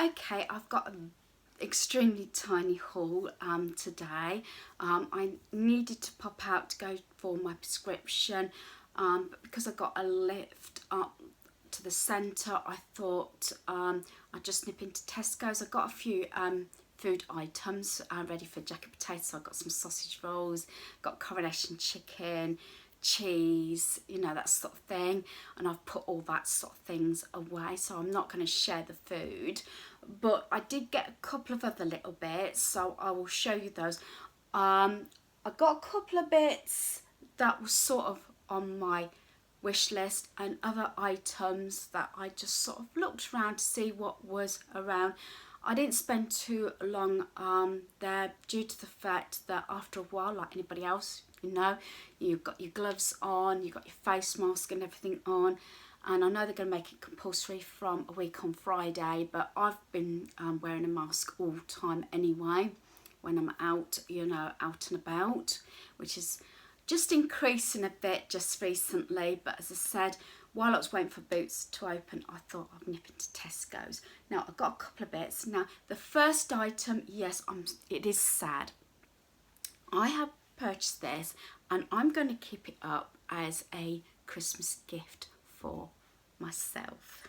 Okay, I've got an extremely tiny haul today. I needed to pop out to go for my prescription, but because I got a lift up to the centre, I thought I'd just nip into Tesco's. I got a few food items ready for jacket potatoes. So I got some sausage rolls, got coronation chicken, cheese, you know, that sort of thing, and I've put all that sort of things away, so I'm not going to share the food, but I did get a couple of other little bits, so I will show you those. I got a couple of bits that was sort of on my wish list, and other items that I just sort of looked around to see what was around. I didn't spend too long there, due to the fact that after a while, like anybody else, you know, you've got your gloves on, you've got your face mask and everything on, and I know they're going to make it compulsory from a week on Friday, but I've been wearing a mask all the time anyway when I'm out, you know, out and about, which is just increasing a bit just recently. But as I said, while I was waiting for Boots to open, I thought I'd nip into Tesco's. Now, I've got a couple of bits. Now, the first item, yes, it is sad. I have purchased this, and I'm going to keep it up as a Christmas gift for myself.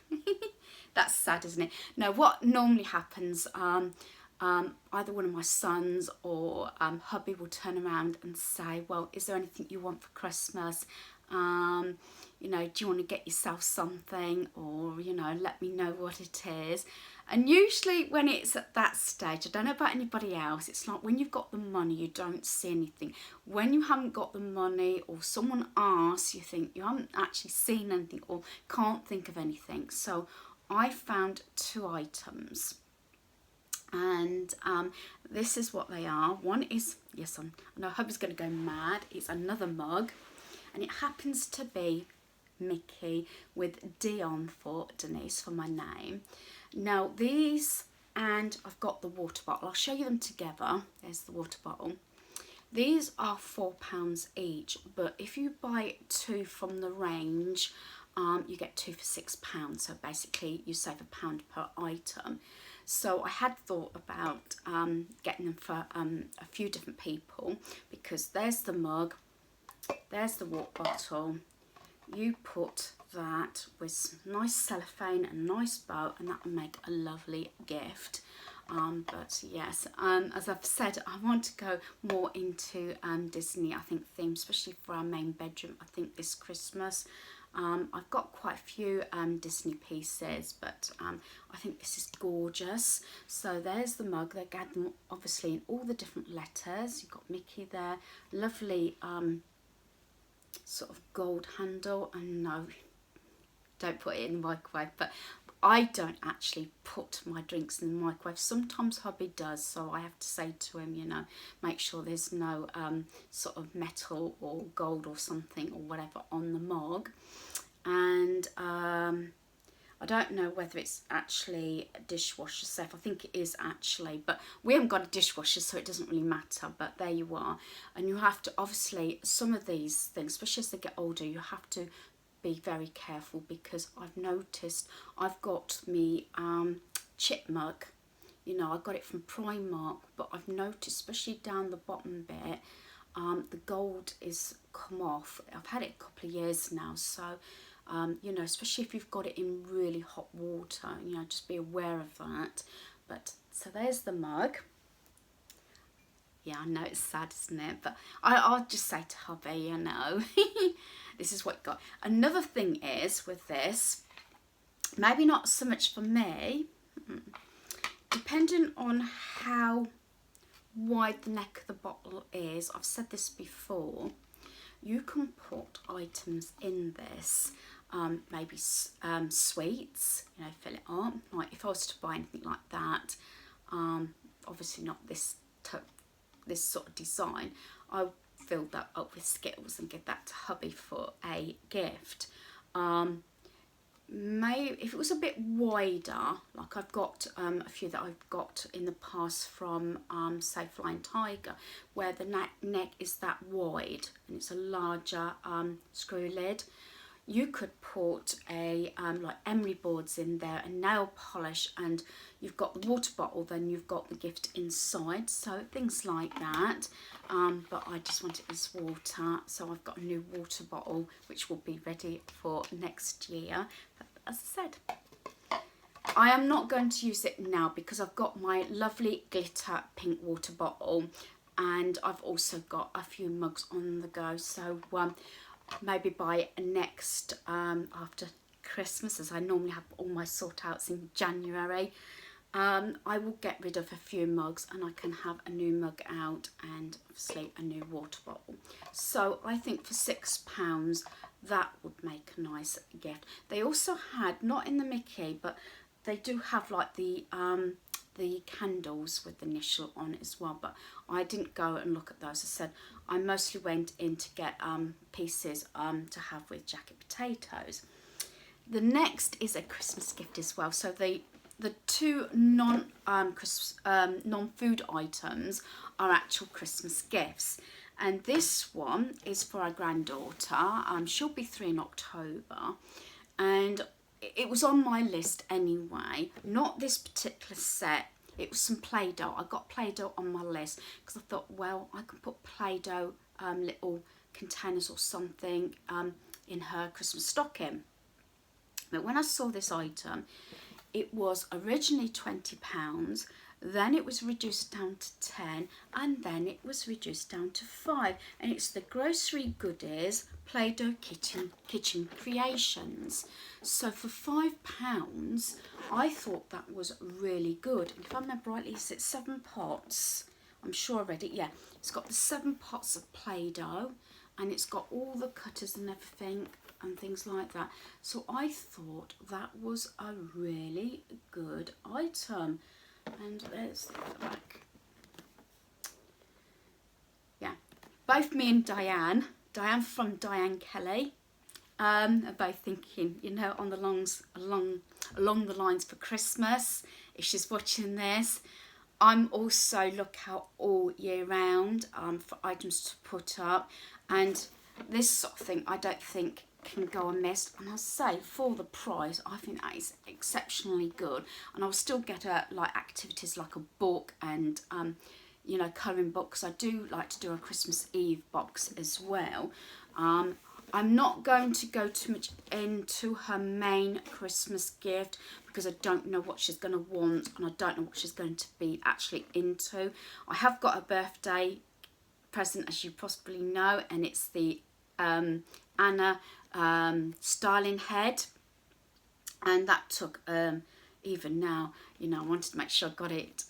That's sad, isn't it? Now, what normally happens, either one of my sons or hubby will turn around and say, well, is there anything you want for Christmas? You know, do you want to get yourself something, or, you know, let me know what it is. And usually when it's at that stage, I don't know about anybody else, it's like when you've got the money, you don't see anything. When you haven't got the money, or someone asks, you think you haven't actually seen anything or can't think of anything. So I found two items, and this is what they are. One is, yes, I know hubby's going to go mad, it's another mug, and it happens to be Mickey with Dion for Denise for my name. Now these, and I've got the water bottle, I'll show you them together. There's the water bottle. These are £4 each, but if you buy two from the range, you get two for £6, so basically you save £1 per item. So I had thought about getting them for a few different people, because there's the mug, there's the water bottle. You put that with nice cellophane and nice bow, and that will make a lovely gift. But yes, as I've said, I want to go more into Disney, I think, theme, especially for our main bedroom, I think, this Christmas. I've got quite a few Disney pieces, but I think this is gorgeous. So there's the mug. They got them obviously in all the different letters. You've got Mickey there, lovely sort of gold handle. And no, don't put it in the microwave, but I don't actually put my drinks in the microwave. Sometimes hubby does, so I have to say to him, you know, make sure there's no sort of metal or gold or something or whatever on the mug. And I don't know whether it's actually a dishwasher safe. I think it is actually, but we haven't got a dishwasher, so it doesn't really matter. But there you are. And you have to, obviously, some of these things, especially as they get older, you have to be very careful, because I've noticed I've got me chip mug, you know, I got it from Primark, but I've noticed, especially down the bottom bit, the gold is come off. I've had it a couple of years now, so you know, especially if you've got it in really hot water, you know, just be aware of that. But so there's the mug. Yeah, I know it's sad, isn't it? But I'll just say to hubby, you know, this is what you got. Another thing is with this, maybe not so much for me, depending on how wide the neck of the bottle is, I've said this before, you can put items in this, maybe sweets, you know, fill it up. Like if I was to buy anything like that, obviously not this sort of design, I'll fill that up with Skittles and give that to hubby for a gift. Maybe if it was a bit wider, like I've got a few that I've got in the past from say Flying Tiger, where the neck is that wide and it's a larger screw lid, you could put a like emery boards in there, a nail polish, and you've got the water bottle, then you've got the gift inside, so things like that. But I just want it as water, so I've got a new water bottle which will be ready for next year. But as I said, I am not going to use it now because I've got my lovely glitter pink water bottle, and I've also got a few mugs on the go. So maybe by next after Christmas, as I normally have all my sort outs in January, I will get rid of a few mugs and I can have a new mug out and obviously a new water bottle. So I think for £6 that would make a nice gift. They also had, not in the Mickey, but they do have like the candles with the initial on it as well, but I didn't go and look at those. I said I mostly went in to get pieces to have with jacket potatoes. The next is a Christmas gift as well. So the two non-food items are actual Christmas gifts, and this one is for our granddaughter. She'll be 3 in October, and it was on my list anyway. Not this particular set. It was some Play-Doh. I got Play-Doh on my list because I thought, well, I can put Play-Doh little containers or something in her Christmas stocking. But when I saw this item, it was originally £20, then it was reduced down to 10, and then it was reduced down to 5. And it's the Grocery Goodies Play-Doh Kitchen Creations. So for £5, I thought that was really good. And if I remember rightly, is it 7 pots? I'm sure I read it, yeah. It's got the 7 pots of Play-Doh, and it's got all the cutters and everything and things like that. So I thought that was a really good item. And there's the back. Yeah, both me and Diane from Diane Kelly, are both thinking, you know, on the along the lines for Christmas. If she's watching this, I'm also lookout all year round for items to put up, and this sort of thing I don't think can go amiss. And I say, for the price, I think that is exceptionally good. And I'll still get like activities like a book and you know, colouring books. I do like to do a Christmas Eve box as well. I'm not going to go too much into her main Christmas gift because I don't know what she's going to want, and I don't know what she's going to be actually into. I have got a birthday present, as you possibly know, and it's the Anna styling head, and that took even now, you know, I wanted to make sure I got it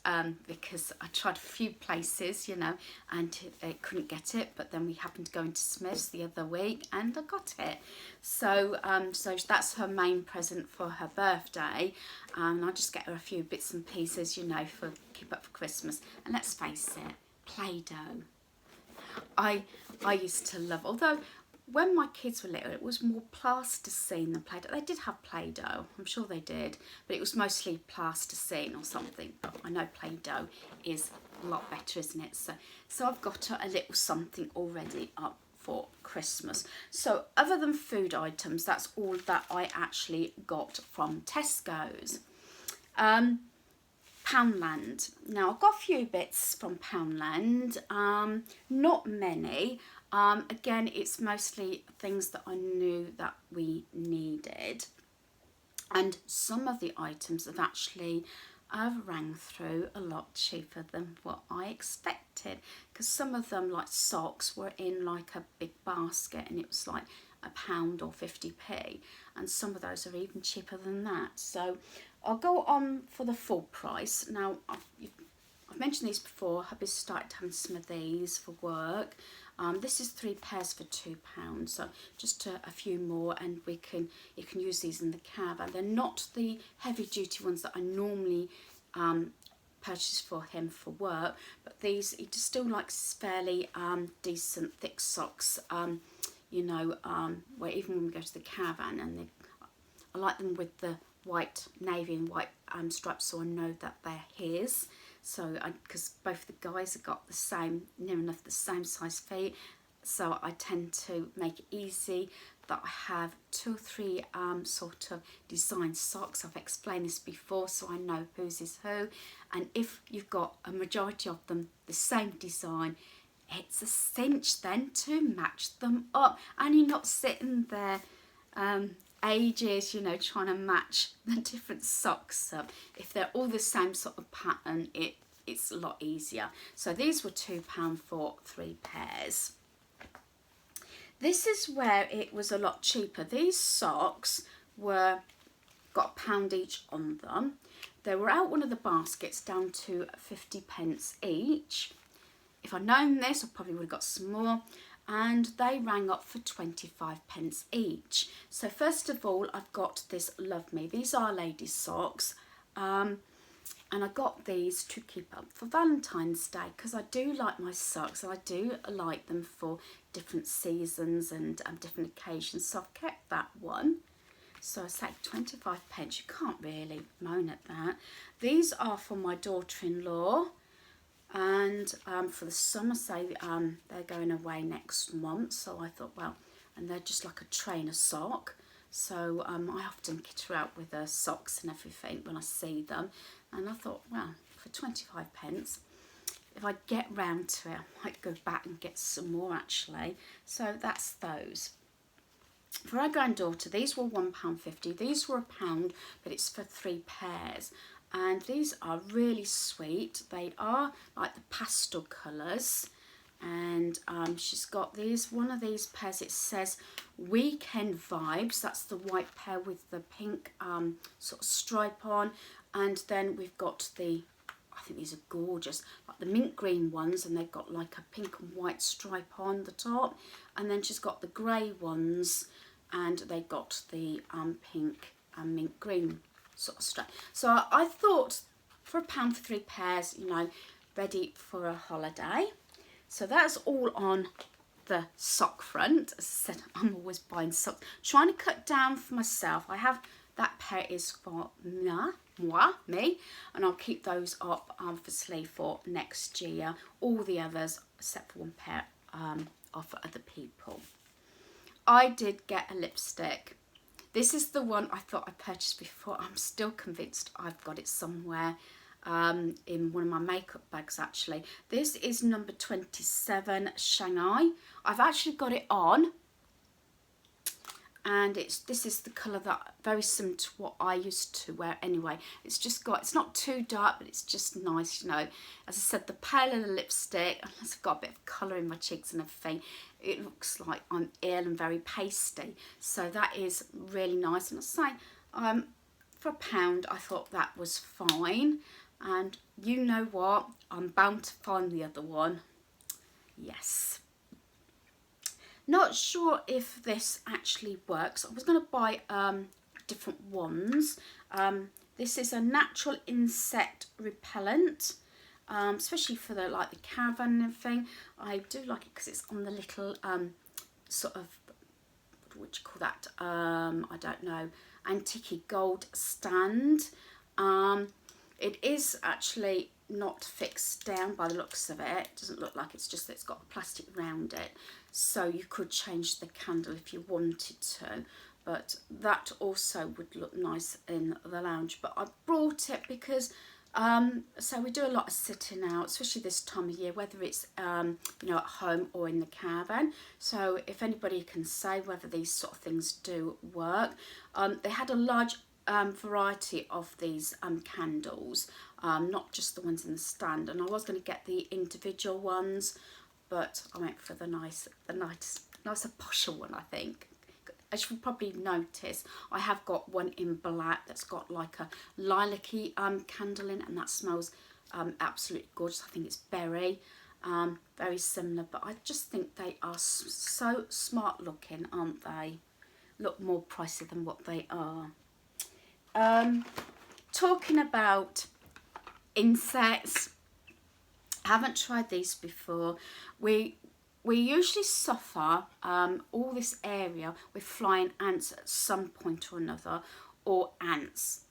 because I tried a few places, you know, and I couldn't get it, but then we happened to go into Smith's the other week and I got it. So so that's her main present for her birthday, and I'll just get her a few bits and pieces, you know, for keep up for Christmas. And let's face it, Play-Doh. I used to love, although when my kids were little, it was more plasticine than Play-Doh. They did have Play-Doh, I'm sure they did, but it was mostly plasticine or something. But I know Play-Doh is a lot better, isn't it? So I've got a little something already up for Christmas. So other than food items, that's all that I actually got from Tesco's. Poundland. Now, I've got a few bits from Poundland, not many. Again, it's mostly things that I knew that we needed, and some of the items have actually rang through a lot cheaper than what I expected, because some of them, like socks, were in like a big basket and it was like £1 or 50p, and some of those are even cheaper than that. So I'll go on for the full price. Now, I've mentioned these before. Hubby's started having some of these for work. This is 3 pairs for £2, so just a few more, and you can use these in the caravan. They're not the heavy duty ones that I normally purchase for him for work, but these, he just still likes fairly decent thick socks, you know, where even when we go to the caravan, and I like them with the white, navy and white stripes, so I know that they're his. So, because both the guys have got the same, near enough the same size feet, so I tend to make it easy that I have 2 or 3 sort of design socks. I've explained this before, so I know whose is who. And if you've got a majority of them the same design, it's a cinch then to match them up, and you're not sitting there ages, you know, trying to match the different socks up. If they're all the same sort of pattern, it's a lot easier. So these were £2 for 3 pairs. This is where it was a lot cheaper. These socks got £1 each on them. They were out one of the baskets down to 50p each. If I'd known this, I probably would have got some more. And they rang up for 25p each. So first of all, I've got this Love Me. These are ladies' socks. And I got these to keep up for Valentine's Day, because I do like my socks. I do like them for different seasons and different occasions. So I've kept that one. So I say 25p. You can't really moan at that. These are for my daughter-in-law. And for the summer, say they're going away next month. So I thought, well, and they're just like a trainer sock. So I often kit her out with her socks and everything when I see them. And I thought, well, for 25p, if I get round to it, I might go back and get some more actually. So that's those. For our granddaughter, these were £1.50. These were £1, but it's for 3 pairs. And these are really sweet. They are like the pastel colours. And she's got one of these pairs, it says Weekend Vibes. That's the white pair with the pink sort of stripe on. And then we've got I think these are gorgeous, like the mint green ones, and they've got like a pink and white stripe on the top. And then she's got the grey ones, and they got the pink and mint green sort of stripe. So I thought for £1 for 3 pairs, you know, ready for a holiday. So that's all on the sock front. As I said, I'm always buying socks. Trying to cut down for myself. I have that pair is for me, and I'll keep those up obviously for next year. All the others, except for one pair, are for other people. I did get a lipstick. This is the one I thought I purchased before. I'm still convinced I've got it somewhere. In one of my makeup bags actually. This is number 27 Shanghai. I've actually got it on, and this is the colour that very similar to what I used to wear anyway. It's not too dark, but it's just nice, you know. As I said, the paler the lipstick, unless I've got a bit of colour in my cheeks and everything, it looks like I'm ill and very pasty. So that is really nice. And I say, for £1, I thought that was fine. And you know what? I'm bound to find the other one. Yes. Not sure if this actually works. I was going to buy different ones. This is a natural insect repellent, especially for the caravan and everything. I do like it because it's on the little sort of, what would you call that? I don't know, antique gold stand. It is actually not fixed down by the looks of it. It doesn't look like it's just that it's got plastic around it. So you could change the candle if you wanted to. But that also would look nice in the lounge. But I brought it because, so we do a lot of sitting out, especially this time of year, whether it's, you know, at home or in the caravan. So if anybody can say whether these sort of things do work. They had a large variety of these candles, not just the ones in the stand, and I was going to get the individual ones, but I went for the nicer, posher one, I think. As you can probably notice, I have got one in black that's got like a lilac-y candle in it, and that smells absolutely gorgeous. I think it's berry, very similar, but I just think they are so smart looking, aren't they? Look more pricey than what they are. Talking about insects, I haven't tried these before. We usually suffer all this area with flying ants at some point or another, or ants.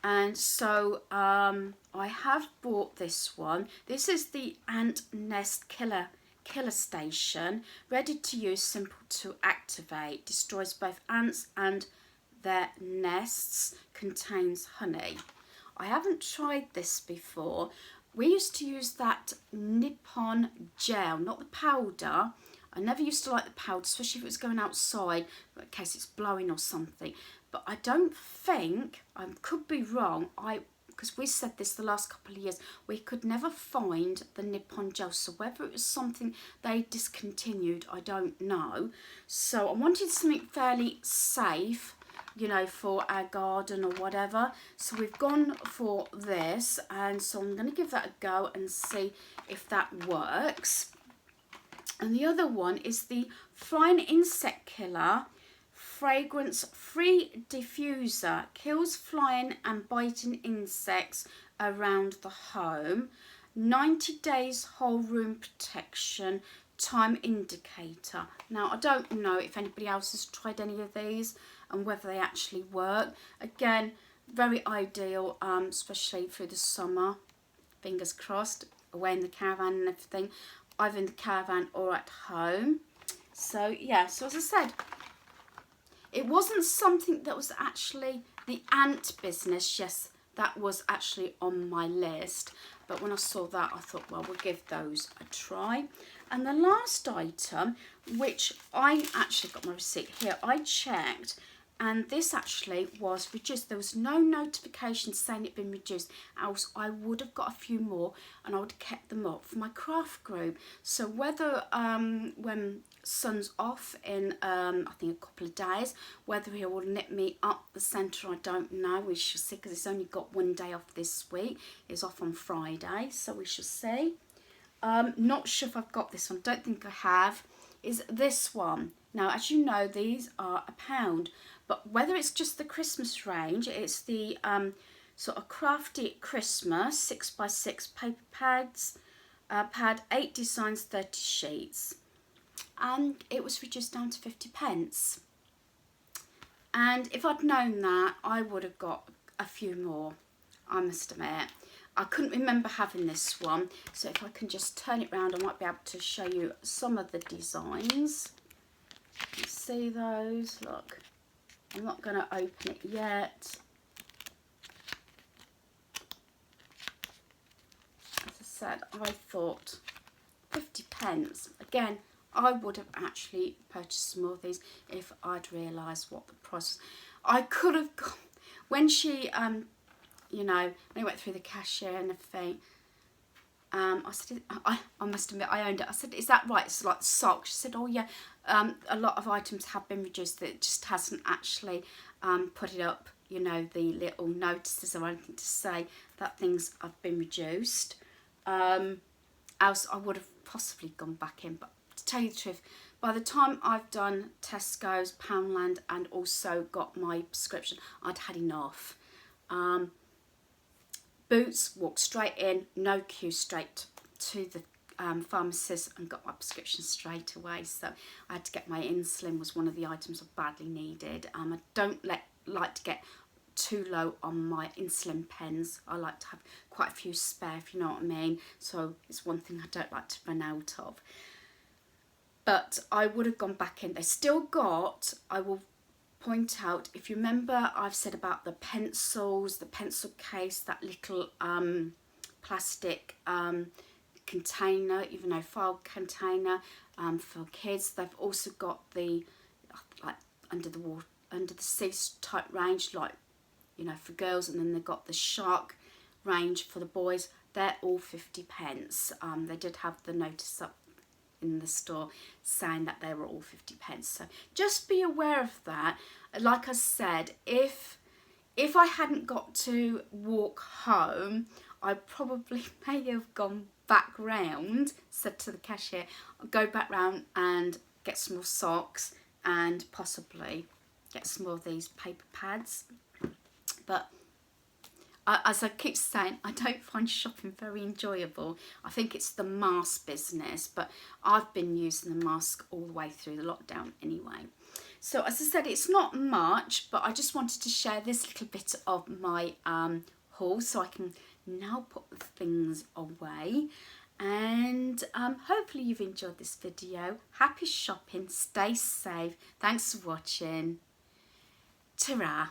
And so I have bought this one. This is the Ant Nest Killer killer station, ready to use, simple to activate, destroys both ants and their nests, contains honey. I haven't tried this before. We used to use that Nippon gel, not the powder. I never used to like the powder, especially if it was going outside, in case it's blowing or something. But I don't think, I could be wrong, because we said this the last couple of years, we could never find the Nippon gel. So whether it was something they discontinued, I don't know. So I wanted something fairly safe, you know, for our garden or whatever. So we've gone for this, and so I'm going to give that a go and see if that works. And the other one is the Flying Insect Killer Fragrance-Free Diffuser. Kills flying and biting insects around the home. 90 days whole room protection. Time indicator. Now, I don't know if anybody else has tried any of these and whether they actually work. Again, very ideal, especially through the summer. Fingers crossed, away in the caravan and everything, either in the caravan or at home. So yeah, so as I said, it wasn't something that was actually the ant business. Yes, that was actually on my list, but when I saw that, I thought, well, we'll give those a try. And the last item, which I actually got my receipt here, I checked, and this actually was reduced. There was no notification saying it'd been reduced, else I would have got a few more and I would have kept them up for my craft group. So whether when Son's off in I think a couple of days, whether he will nip me up the centre, I don't know. We shall see, because it's only got one day off this week. It's off on Friday, so we shall see. Not sure if I've got this one, don't think I have, is this one. Now, as you know, these are £1, but whether it's just the Christmas range, it's the sort of Crafty Christmas 6x6 paper pads, pad, 8 designs, 30 sheets, and it was reduced down to 50p. And if I'd known that, I would have got a few more, I must admit. I couldn't remember having this one, so if I can just turn it round, I might be able to show you some of the designs. You see those? Look, I'm not going to open it yet. As I said, I thought 50p. Again, I would have actually purchased some more of these if I'd realised what the price was. I could have got, when she you know, when I went through the cashier and everything, I said, I must admit, I owned it. I said, is that right? It's like socks. She said, oh yeah, a lot of items have been reduced. It just hasn't actually put it up, you know, the little notices or anything to say that things have been reduced. Else I would have possibly gone back in. But to tell you the truth, by the time I've done Tesco's, Poundland, and also got my prescription, I'd had enough. Boots, walked straight in, no queue, straight to the pharmacist and got my prescription straight away. So I had to get my insulin, was one of the items I badly needed. I don't like to get too low on my insulin pens. I like to have quite a few spare, if you know what I mean. So it's one thing I don't like to run out of. But I would have gone back in. They still got, I will point out, if you remember, I've said about the pencils, the pencil case, that little plastic container, even though file container for kids. They've also got the like under the sea type range, like, you know, for girls, and then they've got the shark range for the boys. They're all 50p. They did have the notice up in the store saying that they were all 50p. So just be aware of that. Like I said, if I hadn't got to walk home, I probably may have gone back round, said to the cashier, I'll go back round and get some more socks and possibly get some more of these paper pads. But as I keep saying, I don't find shopping very enjoyable. I think it's the mask business, but I've been using the mask all the way through the lockdown anyway. So as I said, it's not much, but I just wanted to share this little bit of my haul so I can now put the things away. And hopefully you've enjoyed this video. Happy shopping, stay safe. Thanks for watching. Ta-ra.